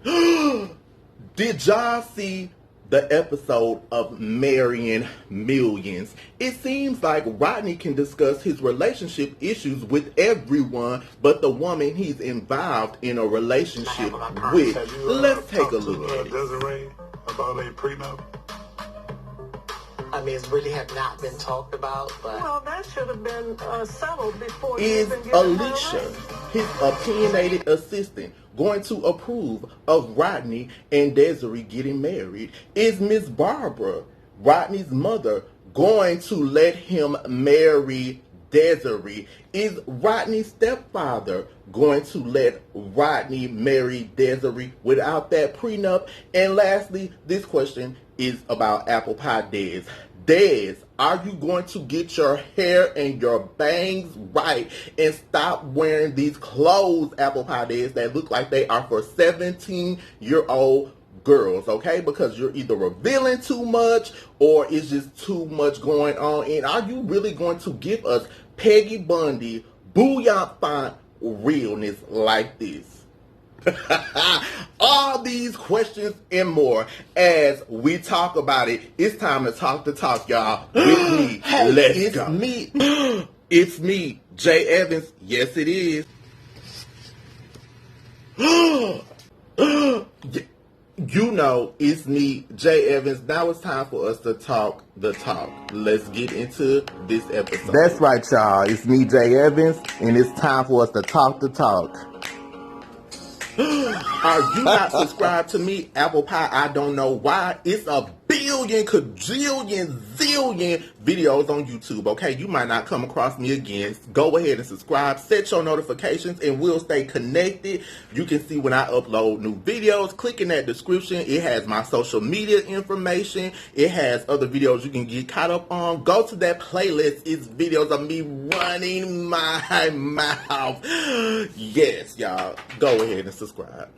Did y'all see the episode of Marrying Millions? It seems like Rodney can discuss his relationship issues with everyone but the woman he's involved in a relationship with. Let's take a look at it. Desiry about a prenup? I mean, it really have not been talked about, but... Well, that should have been settled before you Is even get Alicia, his opinionated assistant, going to approve of Rodney and Desiry getting married? Is Miss Barbara, Rodney's mother, going to let him marry Desiry? Is Rodney's stepfather going to let Rodney marry Desiry without that prenup? And lastly, this question is about Apple Pie Dez. Dez, are you going to get your hair and your bangs right and stop wearing these clothes, Apple Pie Dez, that look like they are for 17-year-old girls, okay? Because you're either revealing too much or it's just too much going on. And are you really going to give us Peggy Bundy, bouillon font realness like this? All these questions and more as we talk about it. It's time to talk the talk, y'all. With me, hey, let's go. It's me, J.Evans. Yes, it is. You know, it's me, J.Evans. Now it's time for us to talk the talk. Let's get into this episode. That's right, y'all. It's me, J.Evans, and it's time for us to talk the talk. Are you not subscribed to me, Apple Pie? I don't know why. It's a billion, cajillion, zillion videos on YouTube, okay? You might not come across me again. Go ahead and subscribe. Set your notifications and we'll stay connected. You can see when I upload new videos. Click in that description. It has my social media information. It has other videos you can get caught up on. Go to that playlist. It's videos of me running my mouth. Yes, y'all. Go ahead and subscribe.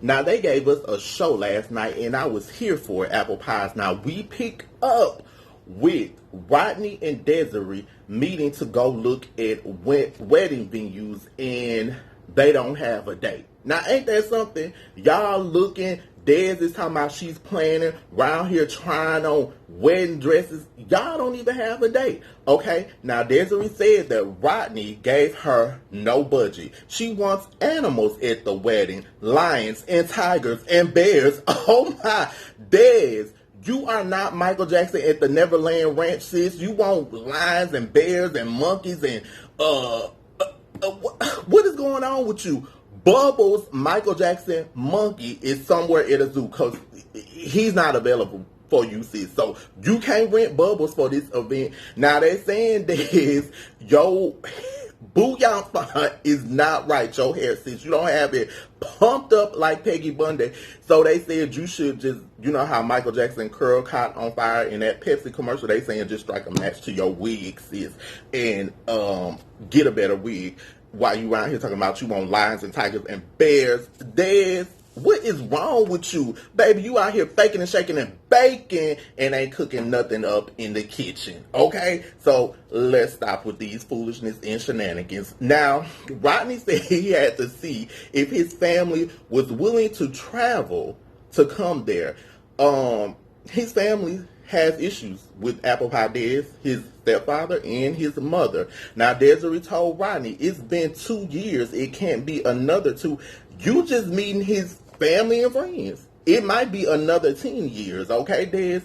Now, they gave us a show last night, and I was here for it, Apple Pies. Now, we pick up with Rodney and Desiry meeting to go look at wedding venues, and they don't have a date. Now, ain't that something? Y'all looking, Dez is talking about she's planning, around here trying on wedding dresses. Y'all don't even have a date, okay? Now, Desiry said that Rodney gave her no budget. She wants animals at the wedding, lions and tigers and bears. Oh my, Dez, you are not Michael Jackson at the Neverland Ranch, sis. You want lions and bears and monkeys and, what is going on with you? Bubbles, Michael Jackson monkey, is somewhere at a zoo because he's not available for you, sis. So you can't rent Bubbles for this event. Now they're saying this, yo, bouillon font is not right. Your hair, sis, you don't have it pumped up like Peggy Bundy. So they said you should just, you know how Michael Jackson curl caught on fire in that Pepsi commercial? They saying just strike a match to your wig, sis, and get a better wig. While you around here talking about you want lions and tigers and bears. Dez, what is wrong with you? Baby, you out here faking and shaking and baking and ain't cooking nothing up in the kitchen, okay? So let's stop with these foolishness and shenanigans. Now, Rodney said he had to see if his family was willing to travel to come there. His family has issues with Apple Pie Dez, his stepfather, and his mother. Now, Desiry told Rodney, it's been 2 years. It can't be another 2. You just meeting his family and friends. It might be another 10 years, okay, Dez?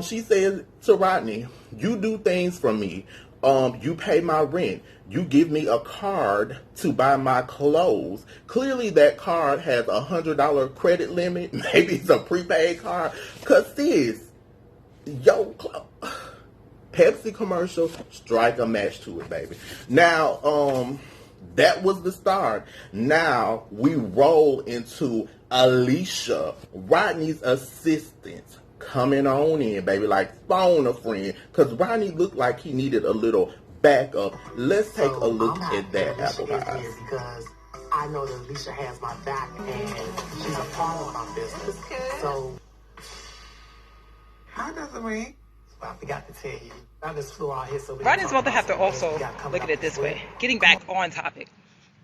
She said to Rodney, you do things for me. You pay my rent. You give me a card to buy my clothes. Clearly that card has a $100 credit limit. Maybe it's a prepaid card. Because, sis, yo, Pepsi commercial, strike a match to it, baby. Now, that was the start. Now we roll into Alicia, Rodney's assistant, coming on in, baby, like phone a friend, because Rodney looked like he needed a little backup. Let's take a look at that, Apple Pies. Because I know that Alicia has my back and she's a part of my business. So, How does it ring? I forgot to tell you. I just flew out here so we Rodney's about to have to also look at it this way. Getting back on topic.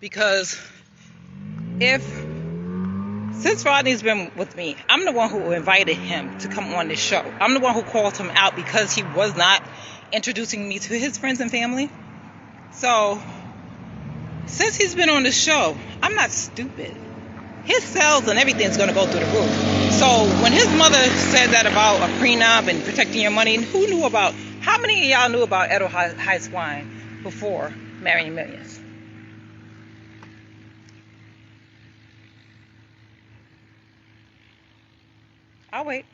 Because if Since Rodney's been with me, I'm the one who invited him to come on this show. I'm the one who called him out because he was not introducing me to his friends and family. So, since he's been on the show, I'm not stupid. His sales and everything's going to go through the roof. So, when his mother said that about a prenup and protecting your money, who knew about, how many of y'all knew about Edo Heights Wine before marrying Millions? I'll wait.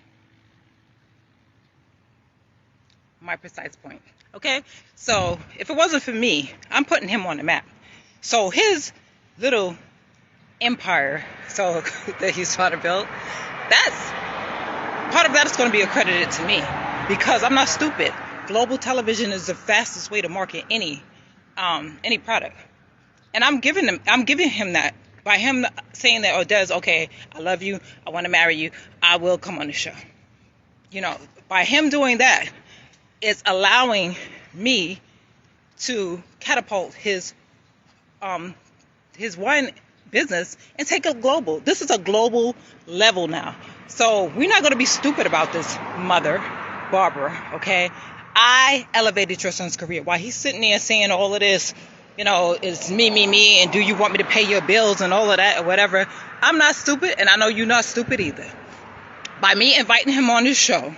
My precise point. Okay? So, if it wasn't for me, I'm putting him on the map. So, his little empire that he's trying to build, that's part of that is going to be accredited to me because I'm not stupid. Global television is the fastest way to market any product. And I'm giving him that. By him saying that, oh, Des, okay, I love you, I want to marry you, I will come on the show. You know, by him doing that, it's allowing me to catapult his wine business and take it global. This is a global level now. So we're not going to be stupid about this, mother, Barbara, okay? I elevated your son's career. While he's sitting there saying all of this, you know, it's me, and do you want me to pay your bills and all of that or whatever. I'm not stupid, and I know you're not stupid either. By me inviting him on this show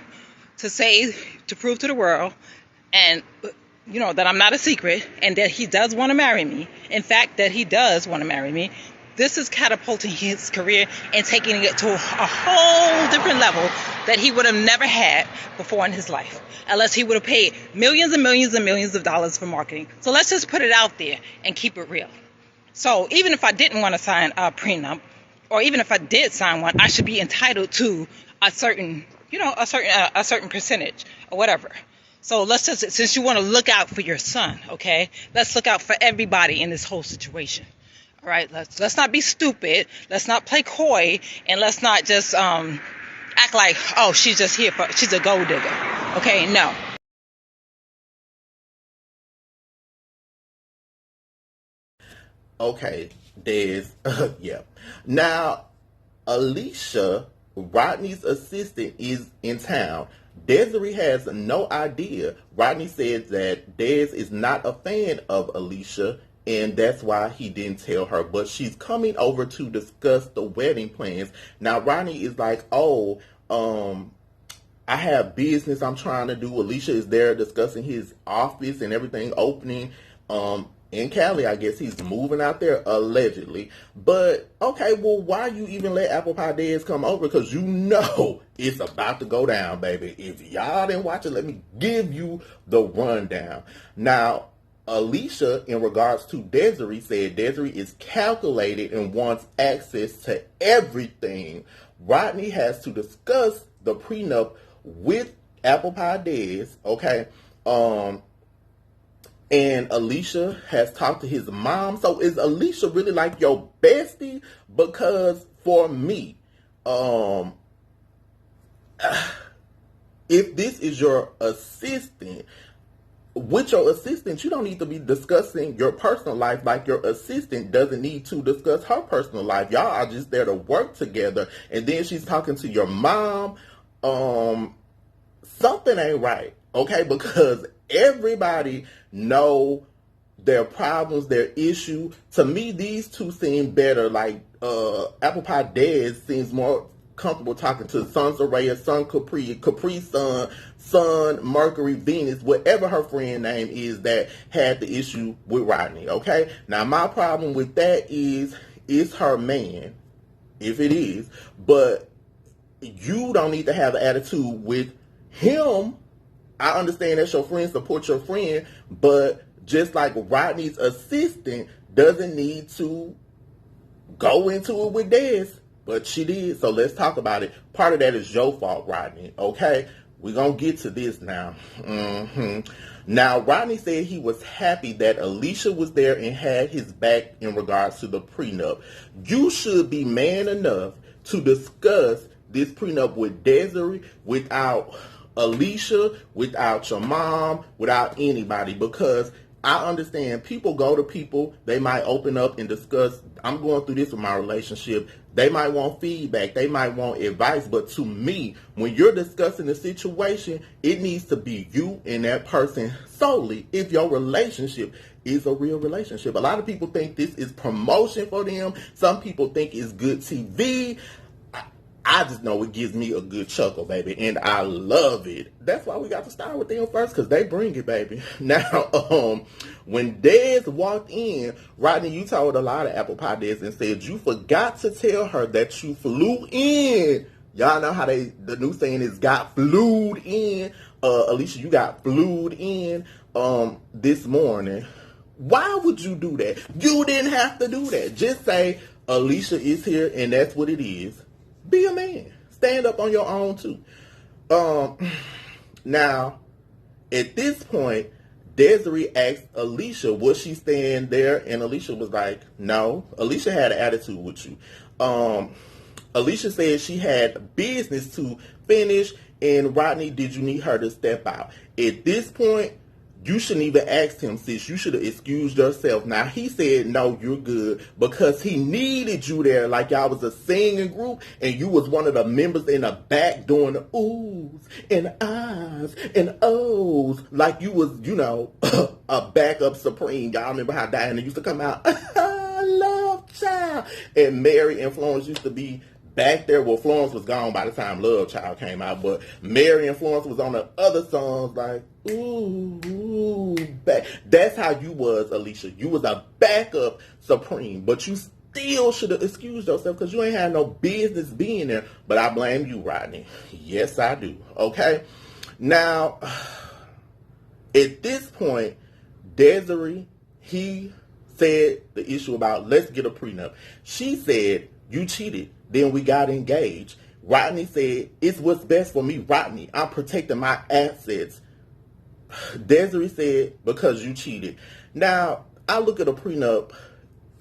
to prove to the world, and, you know, that I'm not a secret, and that he does want to marry me. In fact, that he does want to marry me. This is catapulting his career and taking it to a whole different level that he would have never had before in his life, unless he would have paid millions and millions and millions of dollars for marketing. So let's just put it out there and keep it real. So even if I didn't want to sign a prenup, or even if I did sign one, I should be entitled to a certain percentage or whatever. So let's just, since you want to look out for your son, okay, let's look out for everybody in this whole situation. All right, let's not be stupid. Let's not play coy, and let's not just act like, oh, she's just here she's a gold digger. Okay, no. Okay, Des. Yeah. Now, Alicia, Rodney's assistant, is in town. Desiry has no idea. Rodney says that Des is not a fan of Alicia, and that's why he didn't tell her. But she's coming over to discuss the wedding plans. Now, Rodney is like, oh, I have business I'm trying to do. Alicia is there discussing his office and everything opening in Cali. I guess he's moving out there, allegedly. But, okay, well, why you even let Apple Pie Dez come over? Because you know it's about to go down, baby. If y'all didn't watch it, let me give you the rundown. Now, Alicia, in regards to Desiry, said Desiry is calculated and wants access to everything. Rodney has to discuss the prenup with Apple Pie Dez, okay? And Alicia has talked to his mom. So is Alicia really like your bestie? Because for me, if this is your assistant, with your assistant, you don't need to be discussing your personal life like your assistant doesn't need to discuss her personal life. Y'all are just there to work together. And then she's talking to your mom. Something ain't right, okay? Because everybody know their problems, their issue. To me, these two seem better. Like Apple Pie Dez seems more comfortable talking to Sun Soraya, Sun Capri Sun Mercury, Venus, whatever her friend name is that had the issue with Rodney, okay? Now, my problem with that is her man, if it is, but you don't need to have an attitude with him. I understand that your friend support your friend, but just like Rodney's assistant doesn't need to go into it with Dez, but she did, so let's talk about it. Part of that is your fault, Rodney, okay? We're going to get to this now. Now, Rodney said he was happy that Alicia was there and had his back in regards to the prenup. You should be man enough to discuss this prenup with Desiry without Alicia, without your mom, without anybody, because I understand people go to people, they might open up and discuss, I'm going through this with my relationship, They might want feedback. They might want advice. But to me, when you're discussing the situation, it needs to be you and that person solely if your relationship is a real relationship. A lot of people think this is promotion for them. Some people think it's good TV. I just know it gives me a good chuckle, baby, and I love it. That's why we got to start with them first, because they bring it, baby. Now, when Dez walked in, Rodney, you told a lot of apple pie Dez and said you forgot to tell her that you flew in. Y'all know how the new saying is got flued in. Alicia, you got flued in this morning. Why would you do that? You didn't have to do that. Just say, Alicia is here, and that's what it is. Be a man. Stand up on your own, too. Now, at this point, Desiry asked Alicia, was she staying there? And Alicia was like, no. Alicia had an attitude with you. Alicia said she had business to finish, and Rodney, did you need her to step out? At this point, you shouldn't even ask him, sis. You should have excused yourself. Now, he said, no, you're good, because he needed you there like y'all was a singing group, and you was one of the members in the back doing the oohs and ahs and ohs, like you was, you know, a backup supreme. Y'all remember how Diana used to come out, love child, and Mary and Florence used to be back there. Well, Florence was gone by the time Love Child came out, but Mary and Florence was on the other songs like, ooh, back. That's how you was, Alicia. You was a backup supreme, but you still should have excused yourself because you ain't had no business being there. But I blame you, Rodney. Yes, I do. Okay? Now, at this point, Desiry, he said the issue about let's get a prenup. She said, you cheated. Then we got engaged. Rodney said, it's what's best for me, Rodney. I'm protecting my assets. Desiry said, because you cheated. Now, I look at a prenup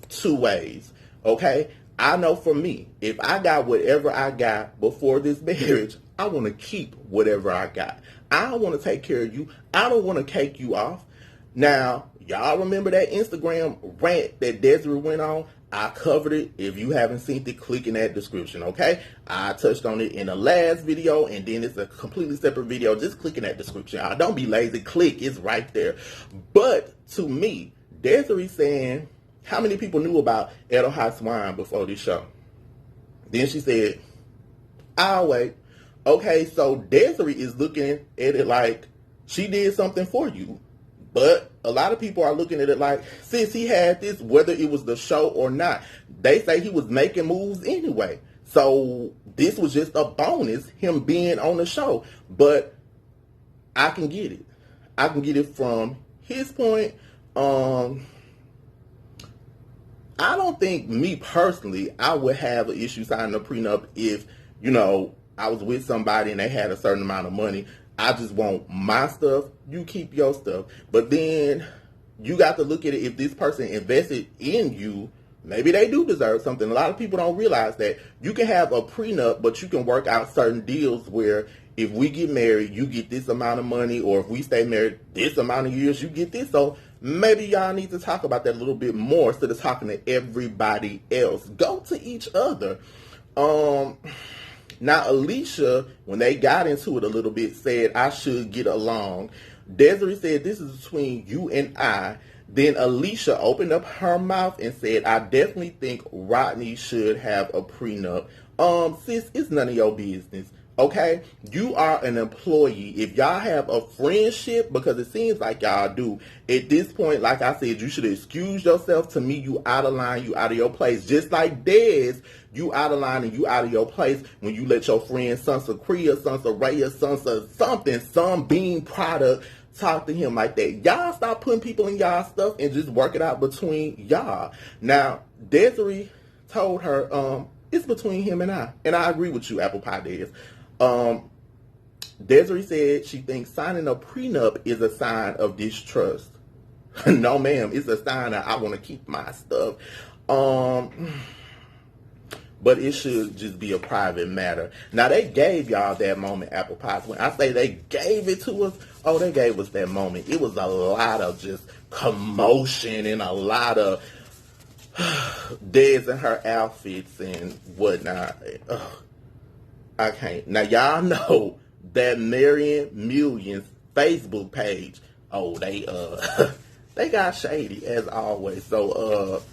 two ways, okay? I know for me, if I got whatever I got before this marriage, I want to keep whatever I got. I don't want to take care of you. I don't want to cake you off. Now, y'all remember that Instagram rant that Desiry went on? I covered it. If you haven't seen it, click in that description, okay? I touched on it in the last video, and then it's a completely separate video. Just click in that description. Don't be lazy. Click. It's right there. But to me, Desiry saying, how many people knew about Edo Hot Swine before this show? Then she said, I'll wait. Okay, so Desiry is looking at it like she did something for you. But a lot of people are looking at it like, since he had this, whether it was the show or not, they say he was making moves anyway. So this was just a bonus, him being on the show. But I can get it. I can get it from his point. I don't think, me personally, I would have an issue signing a prenup if, you know, I was with somebody and they had a certain amount of money. I just want my stuff. You keep your stuff. But then you got to look at it. If this person invested in you, maybe they do deserve something. A lot of people don't realize that you can have a prenup, but you can work out certain deals where if we get married, you get this amount of money, or if we stay married this amount of years, you get this. So maybe y'all need to talk about that a little bit more instead of talking to everybody else. Go to each other. Now, Alicia, when they got into it a little bit, said, I should get along. Desiry said, this is between you and I. Then Alicia opened up her mouth and said, I definitely think Rodney should have a prenup. Sis, it's none of your business. Okay? You are an employee. If y'all have a friendship, because it seems like y'all do, at this point, like I said, you should excuse yourself. To me, you out of line, you out of your place. Just like Dez, you out of line and you out of your place when you let your friend Sansa Kriya, Sansa Raya, Sansa something, some bean product talk to him like that. Y'all stop putting people in y'all stuff and just work it out between y'all. Now, Desiry told her, it's between him and I. And I agree with you, Apple Pie Dez. Desiry said she thinks signing a prenup is a sign of distrust. No, ma'am, it's a sign that I want to keep my stuff. But it should just be a private matter. Now, they gave y'all that moment, Apple Pies. When I say they gave it to us, oh, they gave us that moment. It was a lot of just commotion and a lot of Dez and her outfits and whatnot. I can't. Now y'all know that Marrying Millions Facebook page. Oh, they they got shady as always. So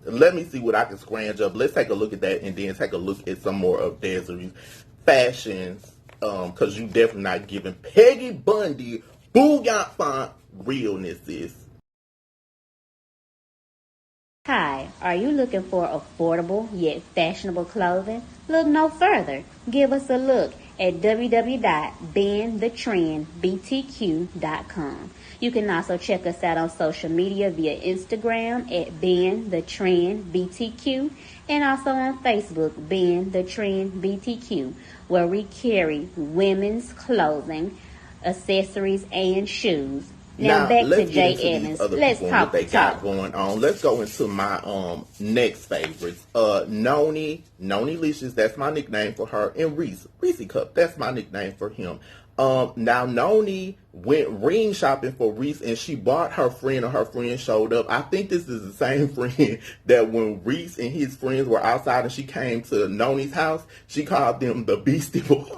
let me see what I can scrounge up. Let's take a look at that and then take a look at some more of Desiry's fashions. Cause you definitely not giving Peggy Bundy bouillon font realness, sis. Hi, are you looking for affordable yet fashionable clothing? Look no further. Give us a look at www.bendthetrendbtq.com. You can also check us out on social media via Instagram at bendthetrendbtq and also on Facebook, Bend the Trend BTQ, where we carry women's clothing, accessories, and shoes. Now back to J.Evans. Let's talk. They got going on. Let's go into my next favorites. Nonie Licious, that's my nickname for her, and Reese Cup, that's my nickname for him. Now Nonie went ring shopping for Reese, and she bought her friend, or her friend showed up. I think this is the same friend that when Reese and his friends were outside and she came to Nonie's house, she called them the Beastie Boys.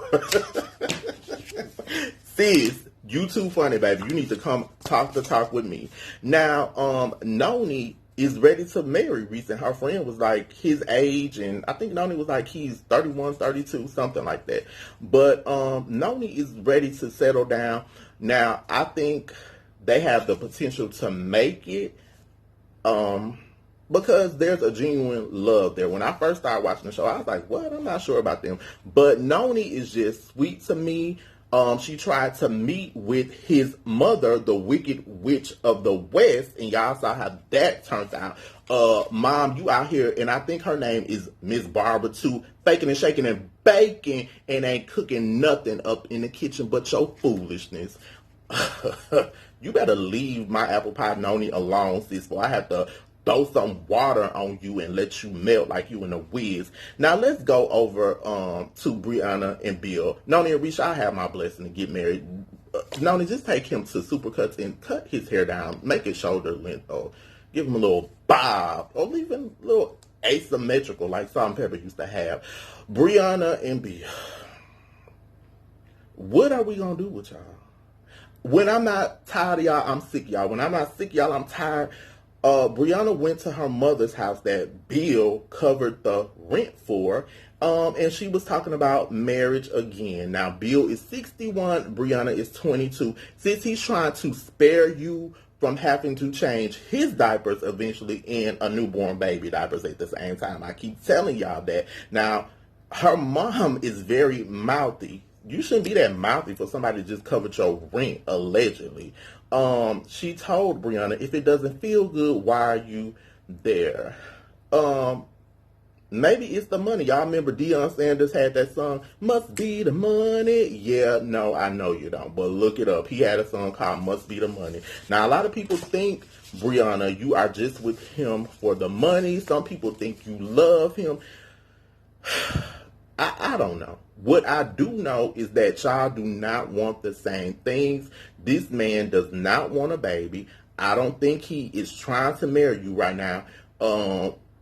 Sis, you too funny, baby. You need to come talk with me. Now, Nonie is ready to marry Reese, and her friend was like his age, and I think Nonie was like he's 31, 32, something like that. But Nonie is ready to settle down. Now, I think they have the potential to make it because there's a genuine love there. When I first started watching the show, I was like, what? I'm not sure about them. But Nonie is just sweet to me. She tried to meet with his mother, the Wicked Witch of the West, and y'all saw how that turned out. Mom, you out here, and I think her name is Miss Barbara too, faking and shaking and baking, and ain't cooking nothing up in the kitchen but your foolishness. You better leave my apple pie Nonie alone, sis, for I have to throw some water on you and let you melt like you in a whiz. Now let's go over to Brianna and Bill. Nonie and Reese, I have my blessing to get married. Nonie, just take him to Supercuts and cut his hair down, make it shoulder length, or give him a little bob, or even a little asymmetrical like Salt-N-Pepa used to have. Brianna and Bill, what are we gonna do with y'all? When I'm not tired of y'all, I'm sick of y'all. When I'm not sick of y'all, I'm tired. Brianna went to her mother's house that Bill covered the rent for, and she was talking about marriage again. Now, Bill is 61, Brianna is 22. Since he's trying to spare you from having to change his diapers eventually and a newborn baby diapers at the same time. I keep telling y'all that. Now, her mom is very mouthy. You shouldn't be that mouthy for somebody to just cover your rent, allegedly. She told Brianna, if it doesn't feel good, why are you there? Maybe it's the money. Y'all remember Deion Sanders had that song, Must Be the Money? Yeah, no, I know you don't, but look it up. He had a song called Must Be the Money. Now, a lot of people think, Brianna, you are just with him for the money. Some people think you love him. I don't know. What I do know is that y'all do not want the same things. This man does not want a baby. I don't think he is trying to marry you right now.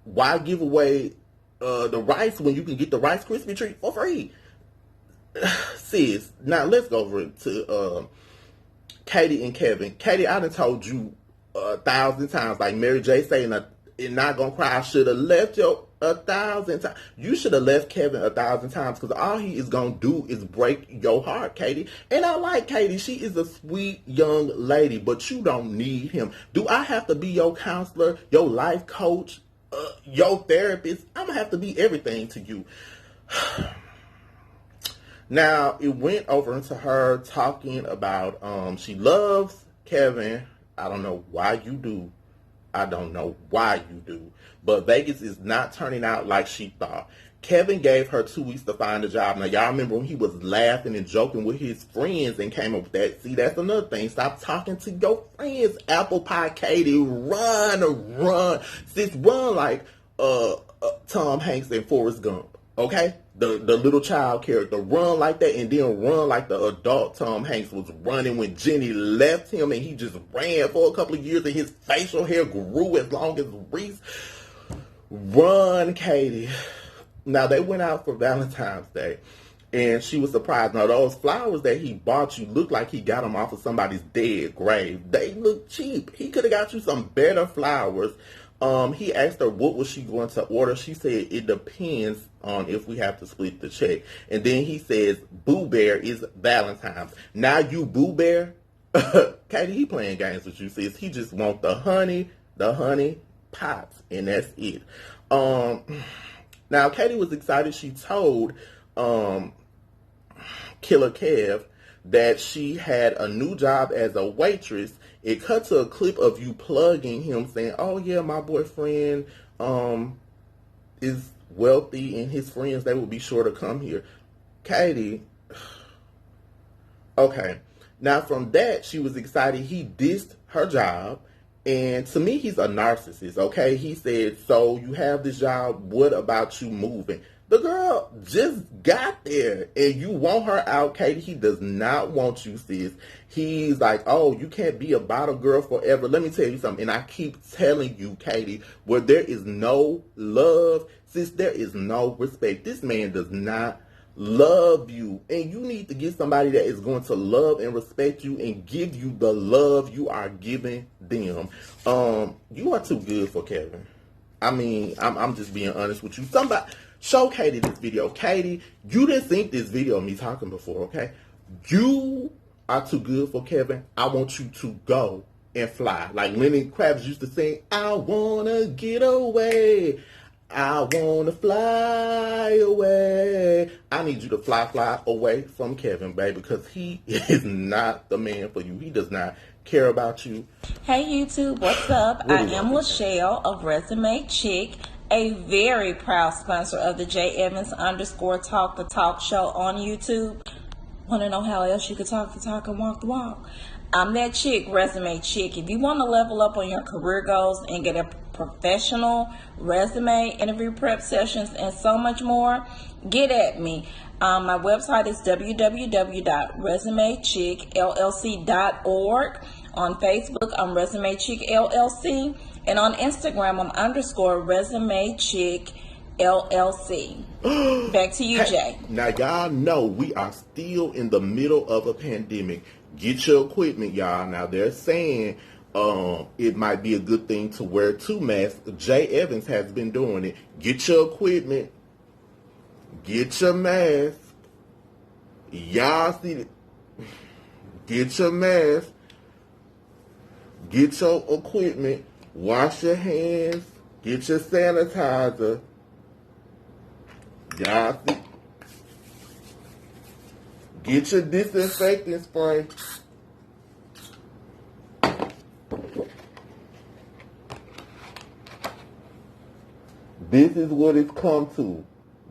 Why give away the rice when you can get the Rice Krispie treat for free? Sis, now let's go over to Katie and Kevin. Katie, I done told you 1,000 times, like Mary J saying, and not gonna cry, I should have left you 1,000 times. You should have left Kevin 1,000 times, because all he is gonna do is break your heart, Katie. And I like Katie. She is a sweet young lady, but you don't need him. Do I have to be your counselor, your life coach, your therapist? I'm gonna have to be everything to you. Now, it went over into her talking about she loves Kevin. I don't know why you do. I don't know why you do. But Vegas is not turning out like she thought. Kevin gave her 2 weeks to find a job. Now, y'all remember when he was laughing and joking with his friends and came up with that? See, that's another thing. Stop talking to your friends. Apple Pie Katie, run. Sis, run like Tom Hanks and Forrest Gump. Okay? the little child character, run like that, and then run like the adult Tom Hanks was running when Jenny left him, and he just ran for a couple of years, and his facial hair grew as long as Reese. Run, Katie. Now, they went out for Valentine's Day, and she was surprised. Now, those flowers that he bought you look like he got them off of somebody's dead grave. They look cheap. He could have got you some better flowers. He asked her what was she going to order. She said it depends on if we have to split the check. And then he says Boo Bear is Valentine's. Now you Boo Bear? Katie, he playing games with you, sis. He just want the honey pots, and that's it. Now Katie was excited. She told Killer Kev that she had a new job as a waitress. It cut to a clip of you plugging him saying, oh yeah, my boyfriend is wealthy and his friends, they will be sure to come here. Katie, okay. Now from that, she was excited. He dissed her job. And to me, he's a narcissist, okay? He said, so you have this job, what about you moving? The girl just got there, and you want her out, Katie. He does not want you, sis. He's like, oh, you can't be a bottle girl forever. Let me tell you something, and I keep telling you, Katie, where there is no love, sis, there is no respect. This man does not love you, and you need to get somebody that is going to love and respect you and give you the love you are giving them. You are too good for Kevin. I mean, I'm just being honest with you. Somebody show Katie this video. Katie, you didn't think this video of me talking before, okay? You are too good for Kevin. I want you to go and fly. Like Lenny Kravitz used to sing, I wanna get away. I want to fly away. I need you to fly away from Kevin, baby, because he is not the man for you. He does not care about you. Hey, YouTube, what's up? I am Lachelle of Resume Chick, a very proud sponsor of the J.Evans _ Talk the Talk show on YouTube. Want to know how else you could talk the talk and walk the walk? I'm that chick, Resume Chick. If you want to level up on your career goals and get a professional resume, interview prep sessions, and so much more, get at me. My website is www.resumechickllc.org. On Facebook, I'm Resume Chick LLC, and on Instagram, I'm _Resume Chick LLC. Back to you, Jay. Now, y'all know we are still in the middle of a pandemic. Get your equipment, y'all. Now, they're saying it might be a good thing to wear 2 masks. J.Evans has been doing it. Get your equipment. Get your mask. Y'all see it. Get your mask. Get your equipment. Wash your hands. Get your sanitizer. Y'all see. Get your disinfectant spray. This is what it's come to.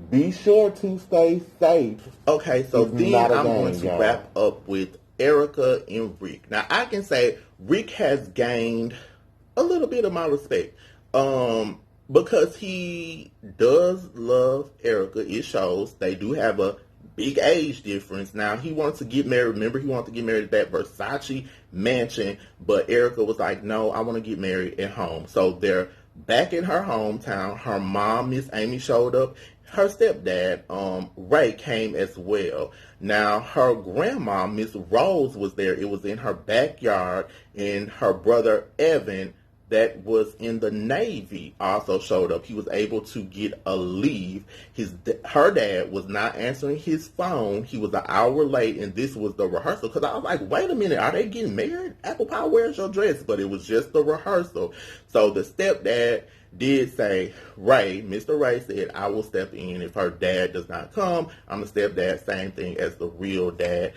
Be sure to stay safe. Okay, so then I'm going to wrap up with Erica and Rick. Now, I can say Rick has gained a little bit of my respect. Because he does love Erica. It shows. They do have a big age difference. Now, he wants to get married. Remember, he wanted to get married at that Versace mansion. But Erica was like, no, I want to get married at home. So they're back in her hometown. Her mom, Miss Amy, showed up. Her stepdad, Ray, came as well. Now, her grandma, Miss Rose, was there. It was in her backyard. And her brother, Evan, that was in the Navy, also showed up. He was able to get a leave. Her dad was not answering his phone. He was an hour late, and this was the rehearsal. Because I was like, wait a minute, are they getting married? Apple Pie, where's your dress? But it was just the rehearsal. So the stepdad did say, Mr. Ray said, I will step in if her dad does not come. I'm the stepdad, same thing as the real dad.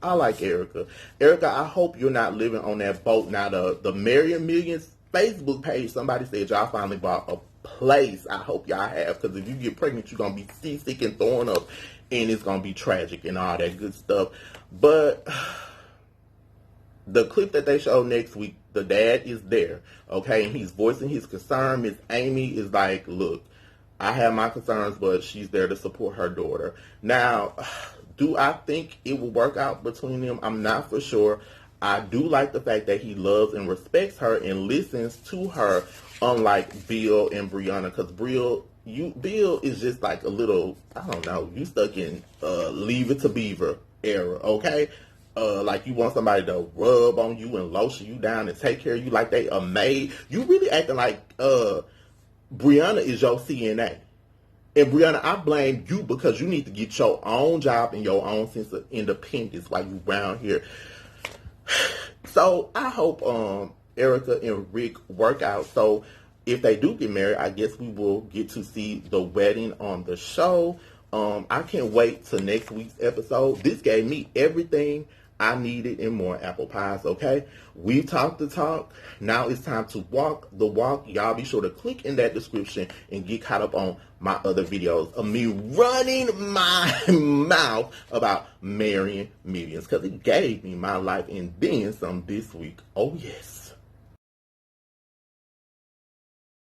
I like Erica. Erica, I hope you're not living on that boat. Now, the Marrying Millions Facebook page, somebody said y'all finally bought a place. I hope y'all have, because if you get pregnant, you're going to be seasick and throwing up, and it's going to be tragic and all that good stuff. But the clip that they show next week, the dad is there, okay, and he's voicing his concern. Miss Amy is like, look, I have my concerns, but she's there to support her daughter. Now, do I think it will work out between them? I'm not for sure. I do like the fact that he loves and respects her and listens to her, unlike Bill and Brianna, because Bill is just like a little, I don't know, you stuck in Leave It to Beaver era, okay? Like you want somebody to rub on you and lotion you down and take care of you like they a maid. You really acting like Brianna is your CNA. And Brianna, I blame you because you need to get your own job and your own sense of independence while you around here. So I hope Erica and Rick work out. So if they do get married, I guess we will get to see the wedding on the show. I can't wait till next week's episode. This gave me everything I needed and more, apple pies, okay? We've talked the talk. Now it's time to walk the walk. Y'all be sure to click in that description and get caught up on my other videos of me running my mouth about marrying millions, because it gave me my life and then some this week. Oh, yes.